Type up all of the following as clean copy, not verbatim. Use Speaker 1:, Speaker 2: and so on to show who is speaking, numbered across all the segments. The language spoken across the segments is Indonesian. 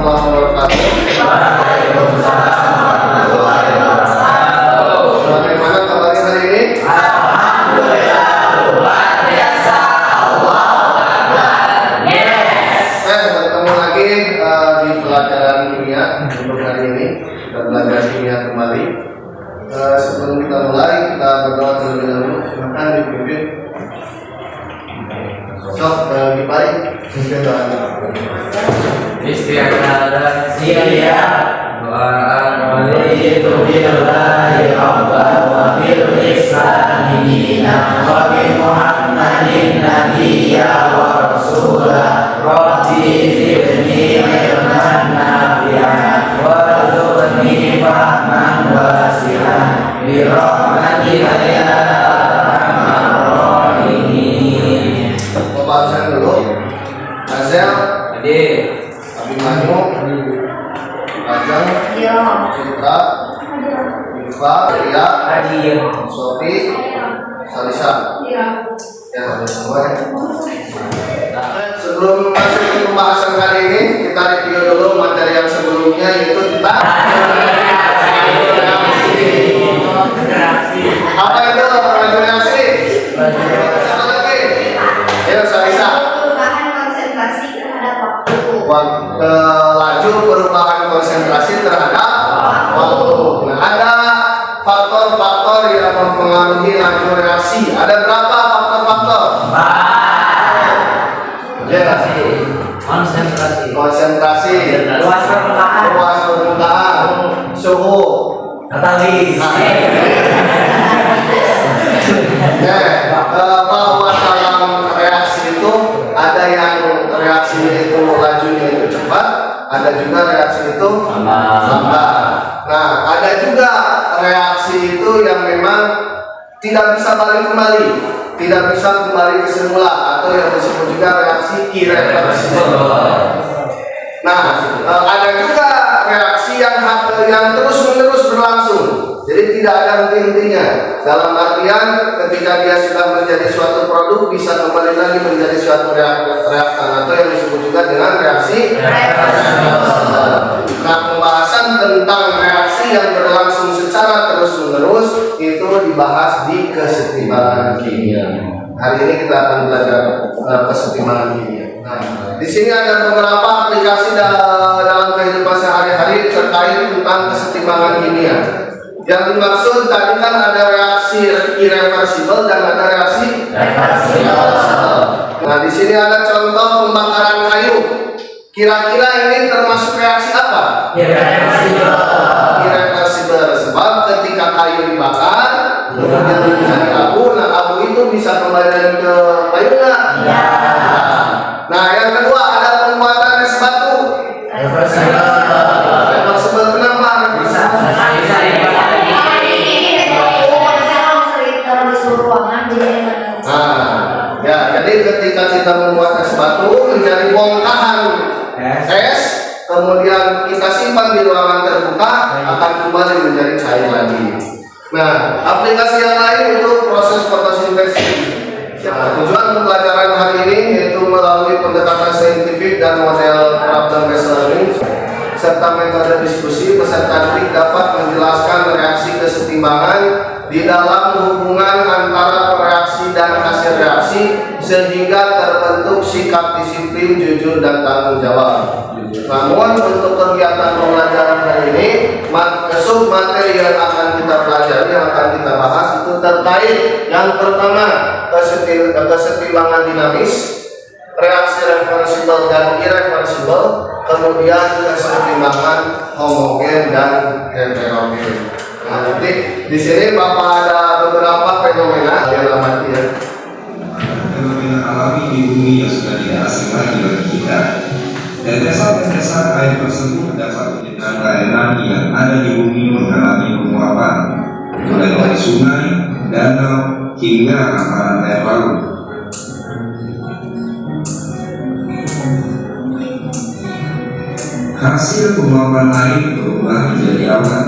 Speaker 1: warahmatullahi wabarakatuh.
Speaker 2: Waalaikumsalam warahmatullahi wabarakatuh.
Speaker 1: Bagaimana kabarnya hari ini?
Speaker 2: Alhamdulillah luar biasa. Allahu Akbar. Yes.
Speaker 1: Bertemu lagi di pelajaran kimia untuk hari ini. Kita belajar kimia kembali. Sebelum kita mulai, kita berdoa terlebih dahulu. Silakan dipimpin. Sok dibalik. Mungkin doanya.
Speaker 2: Istighfar sia doa itu billahi rabban wa bil ihsani dina wa bi muhammadin nabiyya wa rasulah rabbi zidni ilman nafi'an warzuqni fahman wasi'an bi rahmatika ya arhamar rahimin.
Speaker 1: Bapak absen dulu. Azel, Abimanyu, Ajeng, Citra, Ilva, Ria, Sofi, Salisa. Ya, ada semua ya. Sebelum masuk ke pembahasan kali ini, kita review dulu materi yang sebelumnya, yaitu tentang apa itu regenerasi? Apa lagi? Ya, Salisa. Laju perubahan konsentrasi terhadap waktu. Nah, ada faktor-faktor yang mempengaruhi laju reaksi. Ada berapa faktor-faktor? Konsentrasi, luas permukaan, suhu, katalis. Bahwa dalam reaksi itu ada yang reaksinya itu lajunya itu cepat, ada juga reaksi itu lambat. Nah, ada juga reaksi itu yang memang tidak bisa balik kembali, tidak bisa kembali ke semula, atau yang disebut juga reaksi irreversibel. Nah, ada juga reaksi yang terus-menerus berlangsung. Jadi tidak ada henti-hentinya. Dalam artian ketika dia sudah menjadi suatu produk bisa kembali lagi menjadi suatu reaktan, atau yang disebut juga dengan reaksi reversibel. Nah, pembahasan tentang reaksi yang berlangsung secara terus-menerus itu dibahas di kesetimbangan kimia. Hari ini kita akan belajar kesetimbangan kimia. Nah, di sini ada beberapa aplikasi dalam kehidupan sehari-hari terkait tentang kesetimbangan kimia. Yang dimaksud tadi kan ada reaksi irreversibel dan ada reaksi reversibel. Nah, di sini ada contoh pembakaran kayu. Kira-kira ini termasuk reaksi apa?
Speaker 2: Irreversibel.
Speaker 1: Irreversibel, sebab ketika kayu dibakar kemudian menjadi abu, nah abu itu bisa kembali lagi ke kayu nggak?
Speaker 2: Ya.
Speaker 1: Nah, yang kedua ada pembuatan es batu.
Speaker 2: Irreversibel.
Speaker 1: Irreversibel kenapa?
Speaker 2: Bisa
Speaker 1: Nah, ya, jadi ketika kita membuat es batu menjadi bongkahan es, kemudian kita simpan di ruangan terbuka, akan kembali menjadi cair lagi. Nah, aplikasi yang lain itu proses fotosintesis. Nah, tujuan pembelajaran hari ini yaitu melalui pendekatan saintifik dan model problem based learning serta metode diskusi, peserta didik dapat menjelaskan reaksi kesetimbangan di dalam hubungan antara reaksi dan hasil reaksi sehingga terbentuk sikap disiplin, jujur, dan tanggung jawab. Namun untuk kegiatan pembelajaran hari ini, sub materi yang akan kita pelajari, yang akan kita bahas itu terkait yang pertama kesetimbangan dinamis, reaksi reversibel dan irreversibel, kemudian kesetimbangan homogen dan heterogen. Nah, nanti di sini Bapak ada beberapa fenomena yang amati ya.
Speaker 3: Fenomena alami di bumi yang sudah tidak asing lagi bagi kita. Dasar air tersebut dapat menyedot energi yang ada di bumi mengalami penguapan, mulai dari sungai, danau, hingga hamparan air laut. Hasil penguapan air berubah menjadi awan.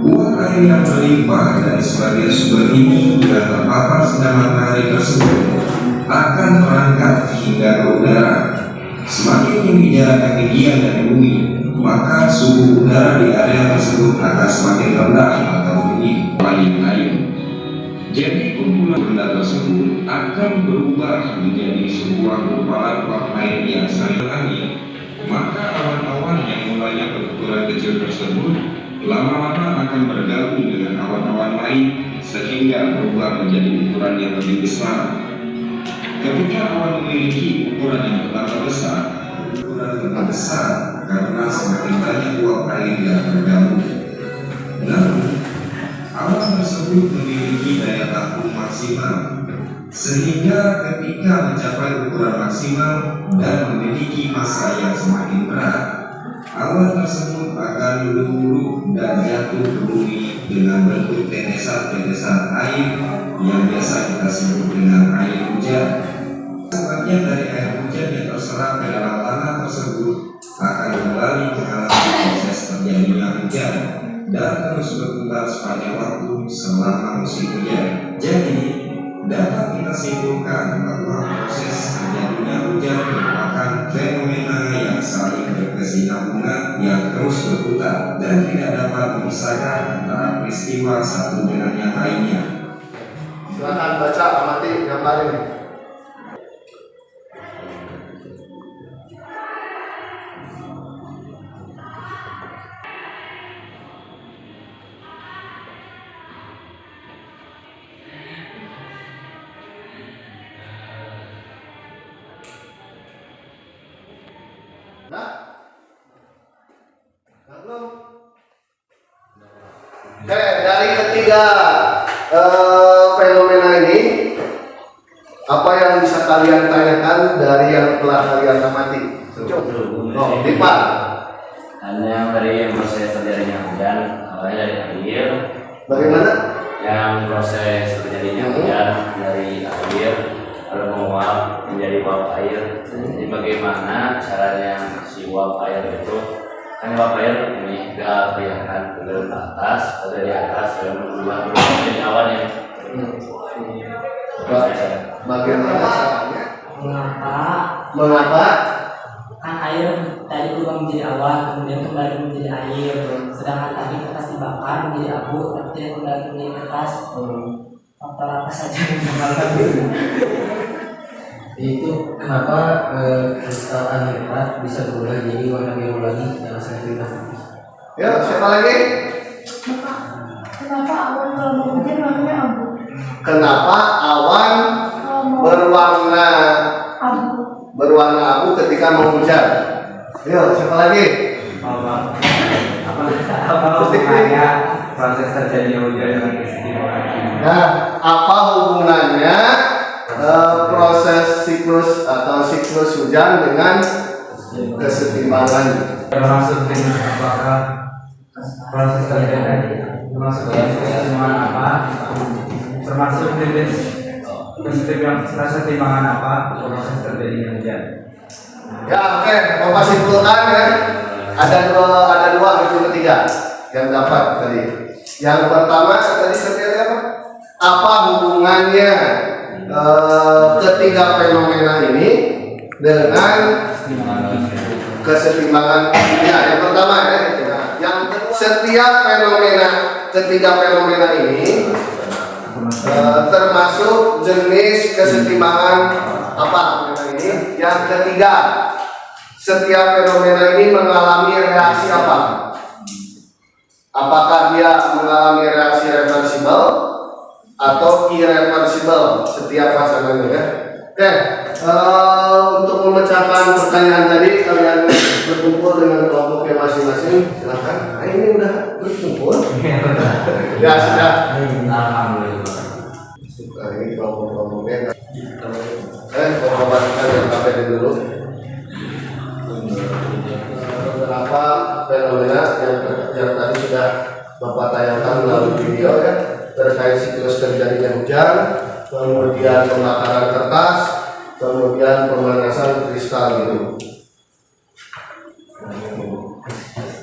Speaker 3: Uap air yang berlimpah dari sebagian sumber ini yang terpapar sinar matahari tersebut akan merangkak hingga ke udara, Semakin tinggi jarak ketinggian dari bumi, maka suhu udara di area tersebut akan semakin rendah atau dingin paling air. Jadi kumpulan benda tersebut akan berubah menjadi sebuah gumpalan uap air yang saling angin. Maka awan-awan yang mulanya berukuran kecil tersebut lama-lama akan bergabung dengan awan-awan lain sehingga berubah menjadi ukuran yang lebih besar. Ketika awan memiliki ukuran yang bertambah besar, karena semakin banyak uap air yang bergabung. Namun, awan tersebut memiliki daya tampung maksimal, sehingga ketika mencapai ukuran maksimal dan memiliki massa yang semakin berat, awan tersebut akan meluluh dan jatuh ke bumi dengan bentuk tetesan-tetesan air yang biasa kita sebut dengan air hujan. Sebagian dari air hujan yang terserap ke dalam tanah tersebut akan kembali mengalami proses terjadinya hujan dan terus berputar sepanjang waktu selama musim hujan. Jadi, dapat kita simpulkan bahwa proses terjadinya hujan merupakan fenomena yang saling berkesinambungan yang terus berputar dan tidak dapat memisahkan antara peristiwa satu dengan yang lainnya.
Speaker 1: Silakan baca, amati gambar ini. Nah, belum. Dari ketiga fenomena ini, apa yang bisa kalian tanyakan dari yang telah kalian amati? Oh, Dipa.
Speaker 2: Hanya dari proses terjadinya hujan, awalnya dari air.
Speaker 1: Bagaimana?
Speaker 2: Yang proses terjadinya hujan dari air lalu menguap menjadi uap air. Jadi bagaimana caranya si uap air itu, kan uap air ini gak kelihatan turun ke atas, atau dari atas dan berubah menjadi awan yang
Speaker 1: Bagaimana caranya?
Speaker 4: Mengapa
Speaker 1: Mengapa?
Speaker 4: kan air tadi berubah menjadi awan, kemudian kembali menjadi air, sedangkan tadi kertas dibakar menjadi abu, tapi tidak kembali menjadi kertas. Faktor apa saja yang membatalkan
Speaker 5: Itu kenapa kristal anhidrat bisa berubah jadi warna biru lagi yang asalnya putih?
Speaker 1: Ya, siapa lagi?
Speaker 6: Kenapa awan kalau mau hujan warnanya abu?
Speaker 1: Kenapa awan
Speaker 6: Kalau mau
Speaker 1: berwarna abu ketika mau hujan? Ayo, siapa lagi?
Speaker 2: apa hubungannya proses terjadinya hujan dengan keistimewaan?
Speaker 1: Nah, apa hubungannya proses siklus atau siklus hujan dengan kesetimbangan?
Speaker 2: Termasuk dengan apakah proses terjadi termasuk kesetimbangan apa? Termasuk jenis kesetimbangan apa proses terjadinya hujan?
Speaker 1: Ya, oke, Bapak simpulkan ya. Ada dua itu ketiga yang dapat tadi. Yang pertama tadi seperti apa? Apa hubungannya ketiga fenomena ini dengan kesetimbangan? Ya, yang pertama ya. Yang kedua, setiap ketiga fenomena ini termasuk jenis kesetimbangan apa ini? Yang ketiga, setiap fenomena ini mengalami reaksi apa? Apakah dia mengalami reaksi reversibel atau irreversibel setiap pasangannya ya? Oke, untuk memecahkan pertanyaan tadi kalian berkumpul dengan kelompoknya masing-masing, silakan. Nah, ini udah berkumpul. Ya sudah.
Speaker 2: Alhamdulillah.
Speaker 1: Nah, ini kelompoknya. Bapak yang KPD dulu. Beberapa fenomena yang tadi sudah Bapak tayangkan melalui video ya, terkait siklus terjadinya hujan, kemudian pembakaran kertas, kemudian pemanasan kristal gitu.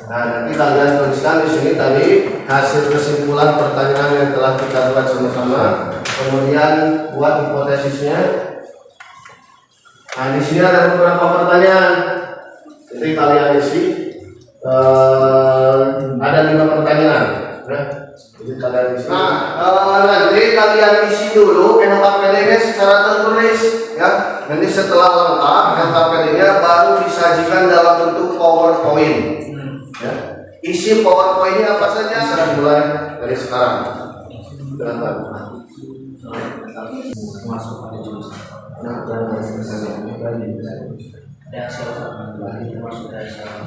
Speaker 1: Nah, nanti kalian tuliskan di sini tadi hasil kesimpulan pertanyaan yang telah kita buat sama-sama, kemudian buat hipotesisnya. Nah, di sini ada beberapa pertanyaan. Jadi kalian isi. Ada 5 pertanyaan. Ya. Jadi kalian isi. Nah, nanti kalian isi dulu LKPD-nya secara tertulis. Ya. Nanti setelah lengkap LKPD-nya baru disajikan dalam bentuk PowerPoint. Ya. Isi PowerPoint-nya apa saja? Bisa mulai dari sekarang.
Speaker 5: Masuk pada jurusan. Nah, dan siapa lagi termasuk dari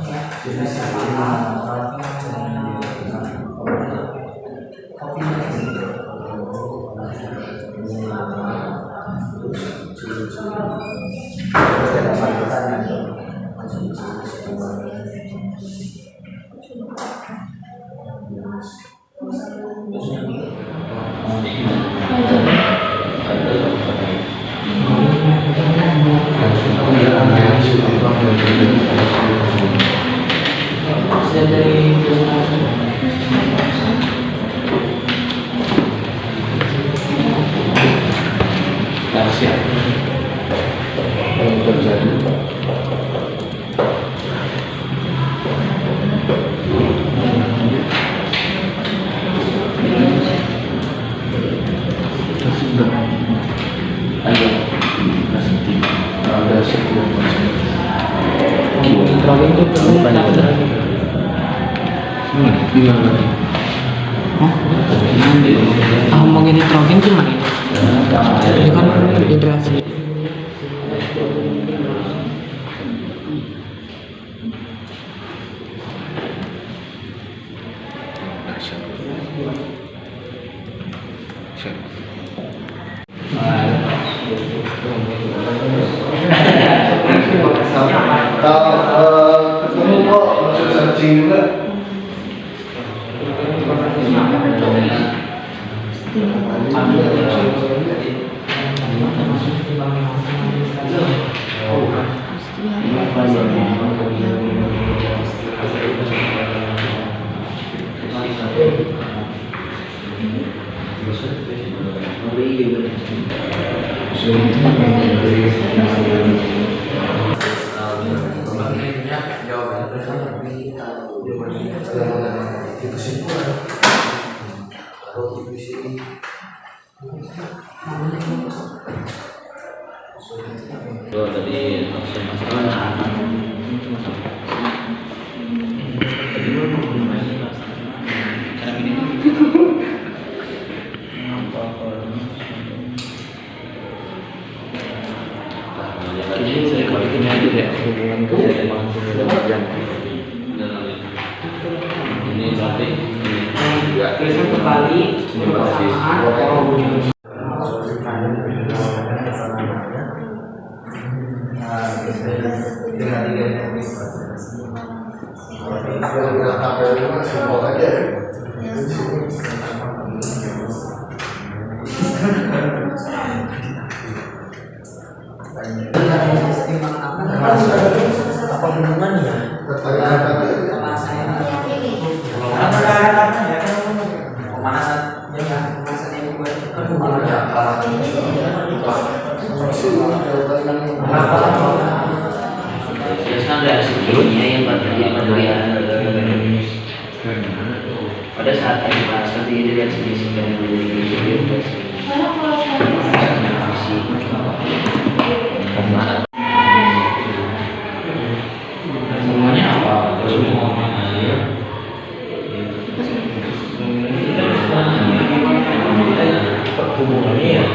Speaker 4: ngomongin nitrogen cuma ini kan interaksi.
Speaker 1: Ketemu kok masuk searching juga.
Speaker 2: Tadi masalah ini saya balikin aja deh hubungan kerja dengan pekerjaan. Ini berarti juga
Speaker 4: Satu kali persamaan
Speaker 1: Simpel aja.
Speaker 5: apa hubungannya?
Speaker 2: terus kan ada sebelumnya yang terjadi penilaian pada saat dipanaskan dilihat signifikan yang menjadi semuanya apa?
Speaker 5: Hubungannya ya?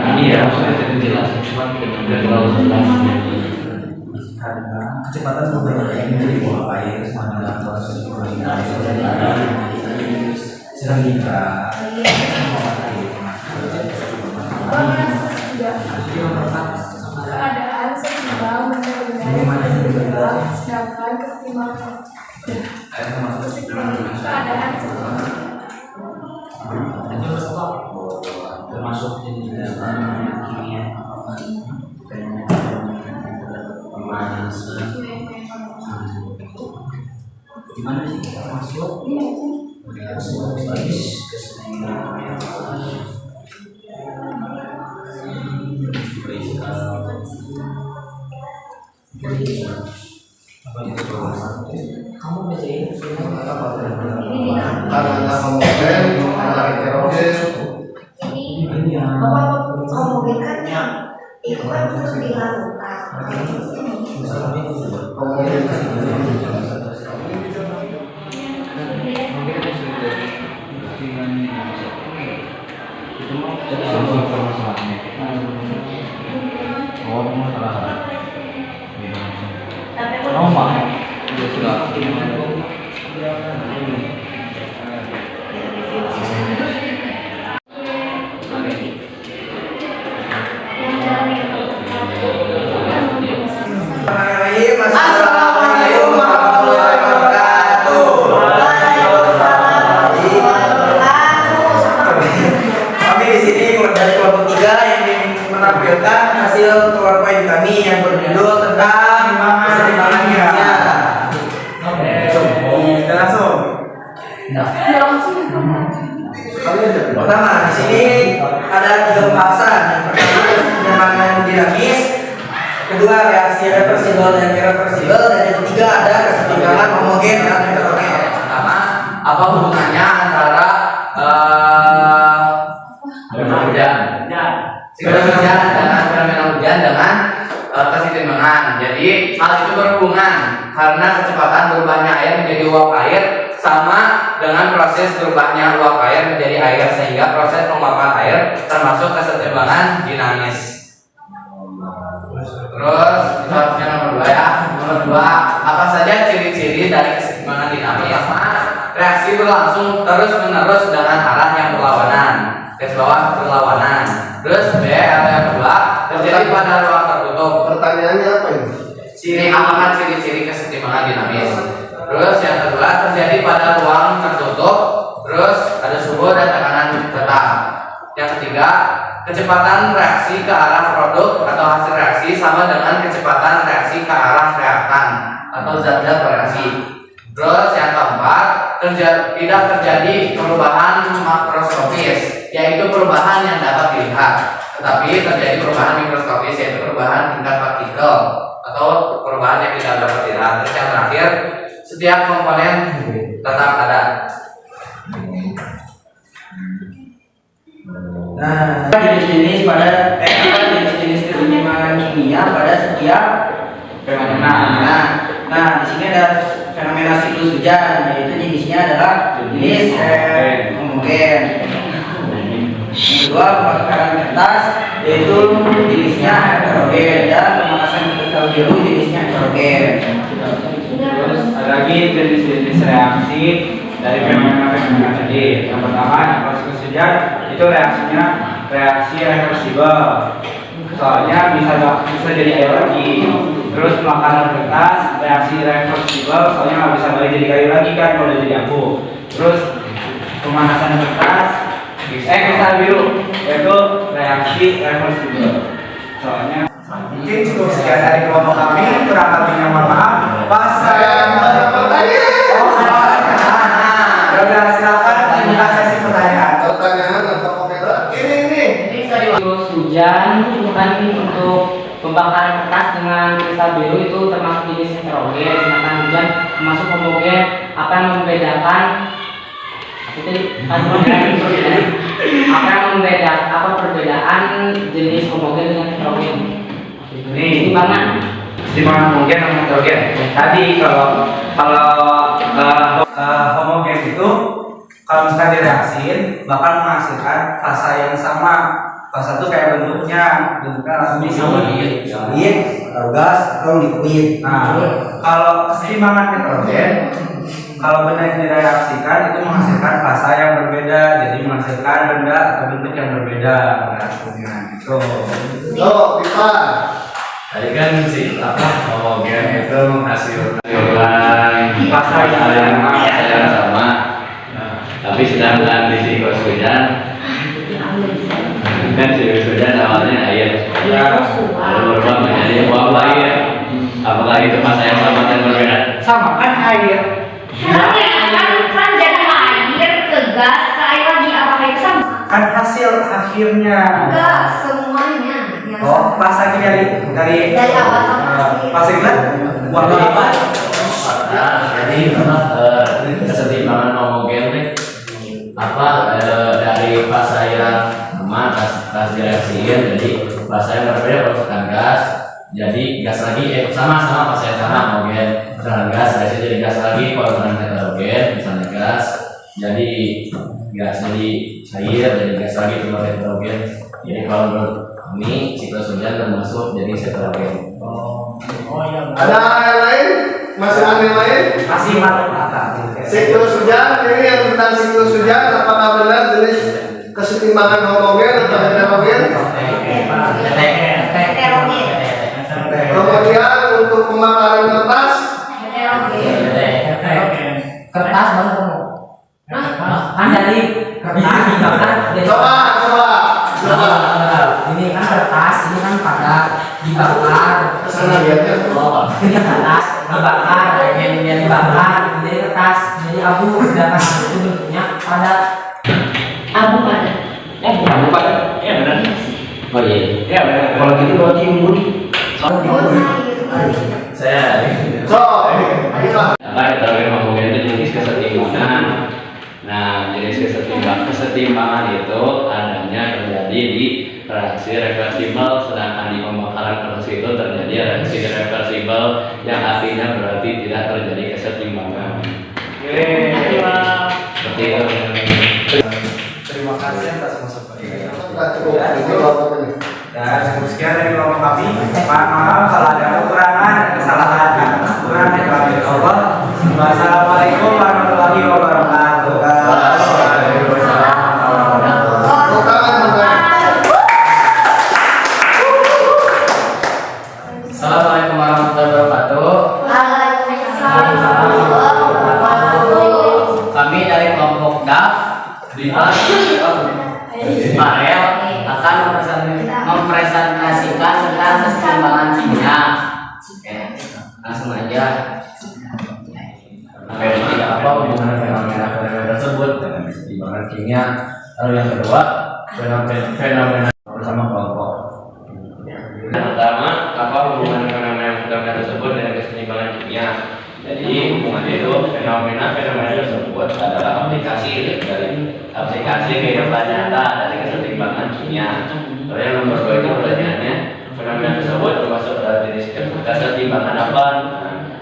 Speaker 2: Ini ya saya jelasin cuma tidak terlalu jelas.
Speaker 5: Karena kecepatan beberapa yang menjadi buah air sama dalam proses koordinasi sedang dikira
Speaker 6: keadaan seimbang menurut sedangkan kesetimbangan keadaan seimbang
Speaker 5: termasuk jenis kimia gimana sih termasuk
Speaker 2: Iya.
Speaker 4: Kamu bedain
Speaker 1: Karena homogen, karena heterogen.
Speaker 6: Jadi kalau homogen kan itu kan terus dilakukan.
Speaker 1: Homogen Assalamualaikum warahmatullahi wabarakatuh.
Speaker 7: Kami di sini dari kelompok 3 yang menampilkan hasil PowerPoint kami yang berjudul tentang keseimbangan kimia. Kita langsung. Pertama, di sini ada 3 pembahasan. Yang pertama keseimbangan dinamis, kedua reaksi reversibel dan irreversibel, dan yang ketiga ada keseimbangan homogen dan heterogen.
Speaker 2: Pertama, apa hubungannya antara hujan dengan fenomena hujan dengan keseimbangan? Jadi hal itu berhubungan karena kecepatan berubahnya air menjadi uap air sama dengan proses berubahnya uap air menjadi air, sehingga proses penguapan air termasuk keseimbangan dinamis. Terus kita harusnya nomor 2 ya. Nomor 2, apa saja ciri-ciri dari keseimbangan dinamis? Pertama, reaksi berlangsung terus-menerus dengan arah yang berlawanan. Garis bawah berlawanan. Terus B, ada yang kedua, terjadi pada ruang tertutup.
Speaker 1: Pertanyaannya apa ini?
Speaker 2: Apakah ciri-ciri keseimbangan dinamis? Terus yang kedua, terjadi pada ruang tertutup. Terus ada suhu dan tekanan tetap. Yang ketiga, kecepatan reaksi ke arah produk atau hasil reaksi sama dengan kecepatan reaksi ke arah reaktan atau zat-zat bereaksi. Terus yang keempat, tidak terjadi perubahan makroskopis, yaitu perubahan yang dapat dilihat, tetapi terjadi perubahan mikroskopis, yaitu perubahan tingkat partikel atau perubahan yang tidak dapat dilihat. Terus yang terakhir, setiap komponen tetap ada.
Speaker 7: Nah, jenis-jenis keseimbangan kimia pada setiap fenomena. Nah, di sini ada fenomena siklus hujan, yaitu jenisnya adalah jenis homogen. Yang kedua, pembakaran kertas, yaitu jenisnya heterogen, dan pemanasan kristal biru jenisnya heterogen.
Speaker 8: Terus ada lagi jenis-jenis reaksi dari fenomena-fenomena tadi. Yang pertama, proses hujan itu reaksinya reaksi reversibel, soalnya bisa jadi air lagi. Terus pembakaran kertas reaksi reversibel, soalnya nggak bisa balik jadi kayu lagi kan kalau udah jadi abu. Terus pemanasan kertas kristal biru yaitu reaksi reversibel, soalnya.
Speaker 7: Mungkin cukup sekian dari kelompok kami, kurang lebihnya mohon maaf. Silakan dibuka sesi pertanyaan.
Speaker 1: Pertanyaan atau komentar? Ini.
Speaker 4: Siklus hujan itu kan untuk pembakaran kertas dengan kristal biru itu termasuk jenis heterogen, sedangkan hujan termasuk homogen. Apa yang membedakan apa perbedaan jenis homogen dengan heterogen?
Speaker 8: Ini
Speaker 4: Timbangan.
Speaker 8: homogen sama heterogen. Tadi kalau homogen itu kalau misalkan direaksiin bakal menghasilkan fasa yang sama. Fasa itu kayak bentuknya langsung solid,
Speaker 7: gas atau liquid.
Speaker 8: Nah, kalau keseimbangan heterogen, kalau benda yang direaksikan itu menghasilkan fasa yang berbeda, jadi menghasilkan benda atau bentuk yang berbeda reaksinya. Gitu.
Speaker 1: Yo, Pipa.
Speaker 2: Tadi kan homogen itu menghasilkan
Speaker 8: Fasa yang
Speaker 2: sama. Tapi sedangkan di siklus hujan kan siklus hujan awalnya air, lalu berubah menjadi uap air. Apakah itu fasa yang sama dan berbeda?
Speaker 8: sama kan air.
Speaker 6: Kan jadi air ke gas ke air lagi, apakah itu sama?
Speaker 8: Kan hasil akhirnya.
Speaker 6: Enggak semuanya.
Speaker 7: Oh, pas lagi dari
Speaker 6: awal sampai akhir.
Speaker 7: pas ingat buat apa?
Speaker 2: Jadi memang kesetimbangan homogen dari fase yang sama gas direaksiin, jadi fase yang berbeda produksikan gas, jadi gas lagi sama fase yang sama homogen, misalnya gas reaksi jadi gas lagi komponen heterogen, misalnya gas jadi cair, jadi gas lagi komponen heterogen. Jadi kalau menurut kami siklus hujan termasuk jadi heterogen.
Speaker 1: Ada yang lain? Masih ada yang lain?
Speaker 7: Masih mantap kata.
Speaker 1: Siklus hujan, ini yang tentang siklus hujan, apakah benar jenis kesetimbangan homogen atau heterogen?
Speaker 6: Heterogen.
Speaker 1: Kemudian untuk pembakaran kertas,
Speaker 6: Heterogen.
Speaker 4: Kertas baru kan dari kertas dibakar jadi
Speaker 1: coba.
Speaker 4: ini kan kertas, ini kan padat dibakar.
Speaker 1: Kesana lihatnya.
Speaker 4: Ini kertas dibakar, yang dibakar jadi kertas, jadi abu. Sedangkan itu bentuknya padat.
Speaker 6: Abu padat.
Speaker 2: Abu padat? Iya benar. Oh iya. Iya benar.
Speaker 7: Kalau gitu berarti embun.
Speaker 2: Saya apa heterogen homogen itu jenis kesetimbangan. Nah, jenis kesetimbangan itu adanya terjadi di reaksi reversibel, sedangkan di pembakaran kertas itu terjadi reaksi reversibel yang artinya berarti tidak terjadi kesetimbangan. Seperti itu.
Speaker 7: Terima kasih atas masukannya.
Speaker 1: Cukup.
Speaker 7: Dan sekian dari kelompok kami. Maaf kalau ada kekurangan dan kesalahan kekurangan yang kami Allah. Wassalamualaikum warahmatullahi wabarakatuh.
Speaker 2: Assalamualaikum warahmatullahi wabarakatuh. Kami dari kelompok DAF Farel akan mempresentasikan tentang kesetimbangan kimia. Oke, langsung aja. Apa hubungan fenomena tersebut dengan kesetimbangan kimia? Lalu yang kedua, fenomena bersama kelompok. Yang pertama, apa hubungan fenomena tersebut dengan kesetimbangan kimia? Jadi hubungan itu fenomena tersebut adalah aplikasi kehidupan nyata dari kesetimbangan kimia. Lalu yang nomor 2 itu pertanyaannya, fenomena tersebut termasuk dalam jenis kesetimbangan apa?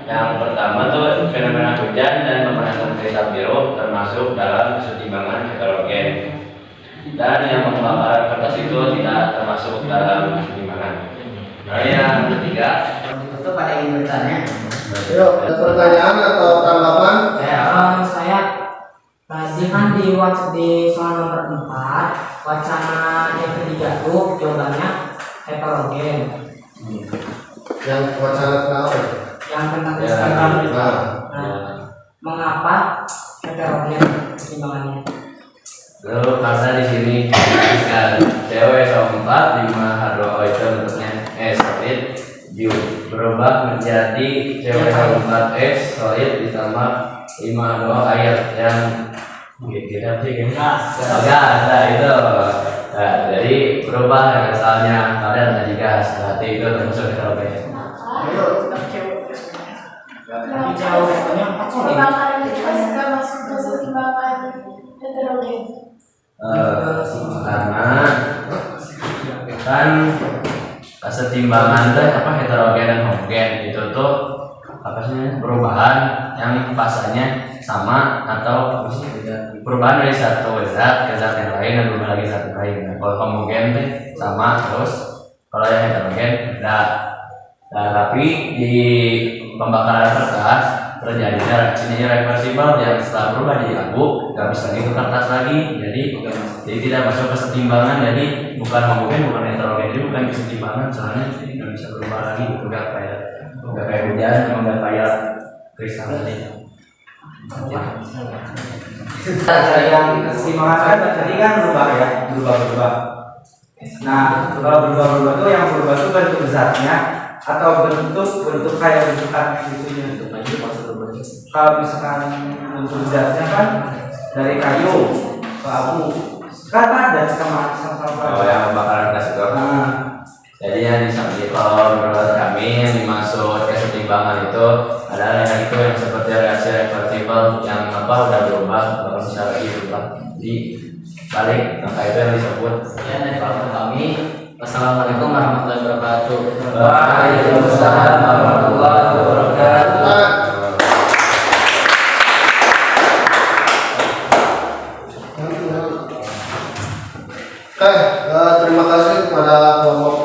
Speaker 2: Yang pertama tuh fenomena hujan dan pemanasan kristal biru termasuk dalam kesetimbangan heterogen. Dan yang pembakaran kertas itu tidak termasuk dalam kesetimbangan. Lalu yang ketiga,
Speaker 7: Itu pada ingin bertanya.
Speaker 1: Yuk, ada pertanyaan atau tanggapan?
Speaker 4: Saya tadi kan di soal nomor 4 wacana yang ketiga tuh jawabannya heterogen.
Speaker 1: Yang wacana kenapa?
Speaker 4: Yang tentang
Speaker 2: Ya,
Speaker 4: kesetimbangan.
Speaker 1: nah.
Speaker 4: Mengapa heterogen kesetimbangannya?
Speaker 2: lalu karena di sini disebutkan COSO4 5H2O itu bentuknya solid berubah menjadi COSO4X solid ditambah 5H2O air yang kita sih gas itu. Nah, jadi berubah yang asalnya padat menjadi gas, berarti itu termasuk heterogen.
Speaker 6: Pembakaran itu sudah masuk ke kesetimbangan heterogen.
Speaker 2: Karena kan kesetimbangan itu apa heterogen dan homogen itu tuh apa sih perubahan yang fasenya sama atau perubahan dari satu zat ke zat yang lain dan berubah lagi zat yang lain. Nah, kalau homogen tuh sama terus, kalau yang heterogen beda. Nah, tapi di pembakaran kertas terjadinya reaksinya reversibel yang setelah berubah jadi abu nggak bisa lagi ke kertas lagi, jadi tidak masuk kesetimbangan. Jadi bukan homogen bukan heterogen, jadi bukan kesetimbangan soalnya nggak bisa berubah lagi, nggak kayak hujan, nggak kayak kristal tadi.
Speaker 7: Yang kesetimbangan kan tadi kan berubah. Nah, kalau berubah itu yang berubah itu bentuk zatnya atau bentuk kayak bentukan itunya. Kalau misalkan bentuk zatnya kan dari kayu ke abu, kan ada sama.
Speaker 2: Oh, yang pembakaran gas itu.
Speaker 7: Nah,
Speaker 2: Jadi yang kalau menurut kami yang dimaksud kesetimbangan itu adalah yang itu yang seperti reaksi reversibel yang udah berubah, kalau misalnya lagi berubah di balik, maka itu yang disebut.
Speaker 5: Ya, dari kami. Wassalamualaikum warahmatullahi wabarakatuh.
Speaker 2: Waalaikumsalam warahmatullahi wabarakatuh.
Speaker 1: Terima kasih kepada kelompok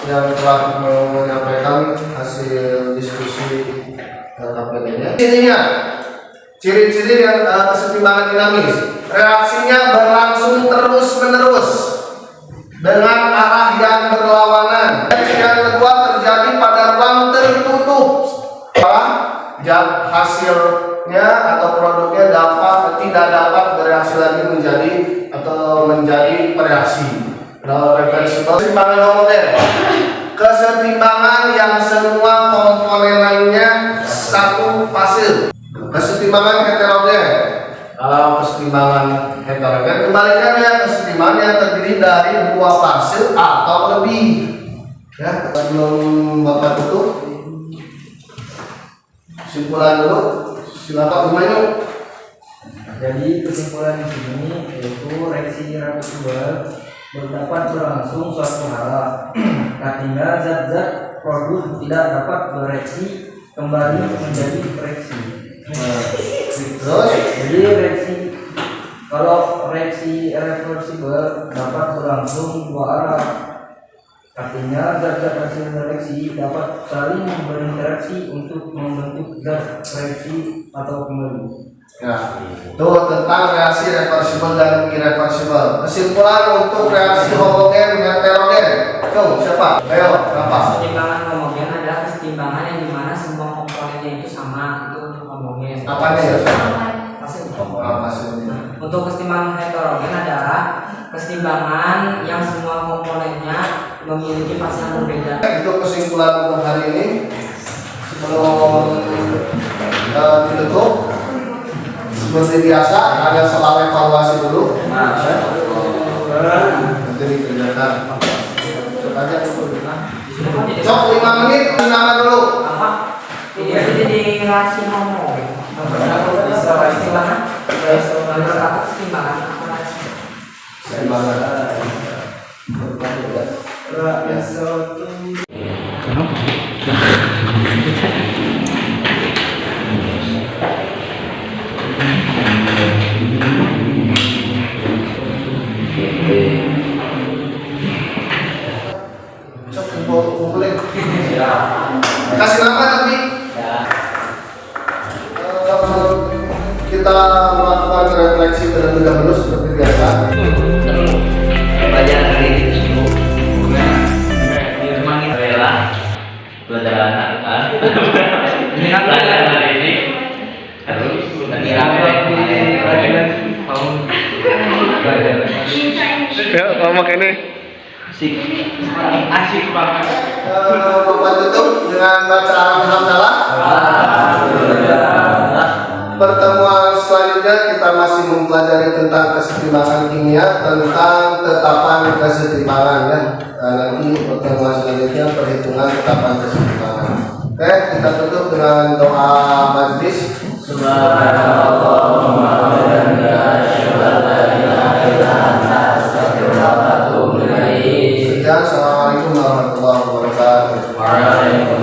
Speaker 1: yang telah menyampaikan hasil diskusi KPD-nya. Ciri-ciri yang kesetimbangan dinamis, reaksinya berlangsung terus-menerus dengan arah yang berlawanan. Yang kedua terjadi pada ruang tertutup. Hasilnya atau produknya tidak dapat bereaksi lagi menjadi bereaksi. Reversible. Kesetimbangan homogen, kesetimbangan yang semua komponennya satu fase. Kesetimbangan heterogen, kesetimbangan heterogen kebalikannya, kesetimbangan yang terdiri dari dua fase atau lebih. Ya, sebelum Bapak tutup, kesimpulan dulu, silakan Umayyu.
Speaker 5: Jadi kesimpulan di sini yaitu reaksi reversibel dapat berlangsung suatu hal, artinya zat-zat produk tidak dapat bereaksi kembali menjadi reaksi.
Speaker 1: Terus,
Speaker 5: Jadi kalau reaksi reversibel dapat berlangsung dua arah, artinya zat-zat hasil reaksi dapat saling berinteraksi untuk membentuk zat reaksi atau kembali.
Speaker 1: ya, itu tentang reaksi reversibel dan irreversibel. Kesimpulan untuk reaksi homogen heterogen. Siapa? Ayo, apa?
Speaker 4: Kesetimbangan homogen adalah kesetimbangan yang dimana semua komponennya itu sama, itu untuk homogen.
Speaker 1: Apanya ya?
Speaker 4: Hasilnya. Untuk kesetimbangan heterogen adalah kesetimbangan yang semua komponennya memiliki fase yang berbeda.
Speaker 1: Itu kesimpulan untuk hari ini. Sebelum ditutup, seperti biasa ada soal evaluasi dulu. Nanti dikerjakan. Cok 5 menit nama dulu.
Speaker 4: Jadi di relasi homogen. Bisa kesetimbangan. Menurut aku kesetimbangan.
Speaker 1: Cok kumpulin. Kasih nama nanti. Kita melakukan refleksi terlebih dahulu seperti biasa.
Speaker 2: Pelajaran hari ini itu sungguh memang rela pelajaran kan. Ini kan pelajaran hari ini harus
Speaker 1: Ya, ngomong ini.
Speaker 2: Asik banget.
Speaker 1: Bapak tutup dengan bacaan hamdalah. Pertemuan selanjutnya kita masih mempelajari tentang kesetimbangan kimia, tentang tetapan kesetimbangan ya. Nanti pertemuan selanjutnya perhitungan tetapan kesetimbangan. Oke, kita tutup dengan doa majlis.
Speaker 2: Subhanallahumma wa bihamdika asyhadu an la ilaha illa anta astaghfiruka wa atubu ilaik.
Speaker 1: Sekian, assalamualaikum warahmatullahi wabarakatuh.
Speaker 2: Waalaikumsalam.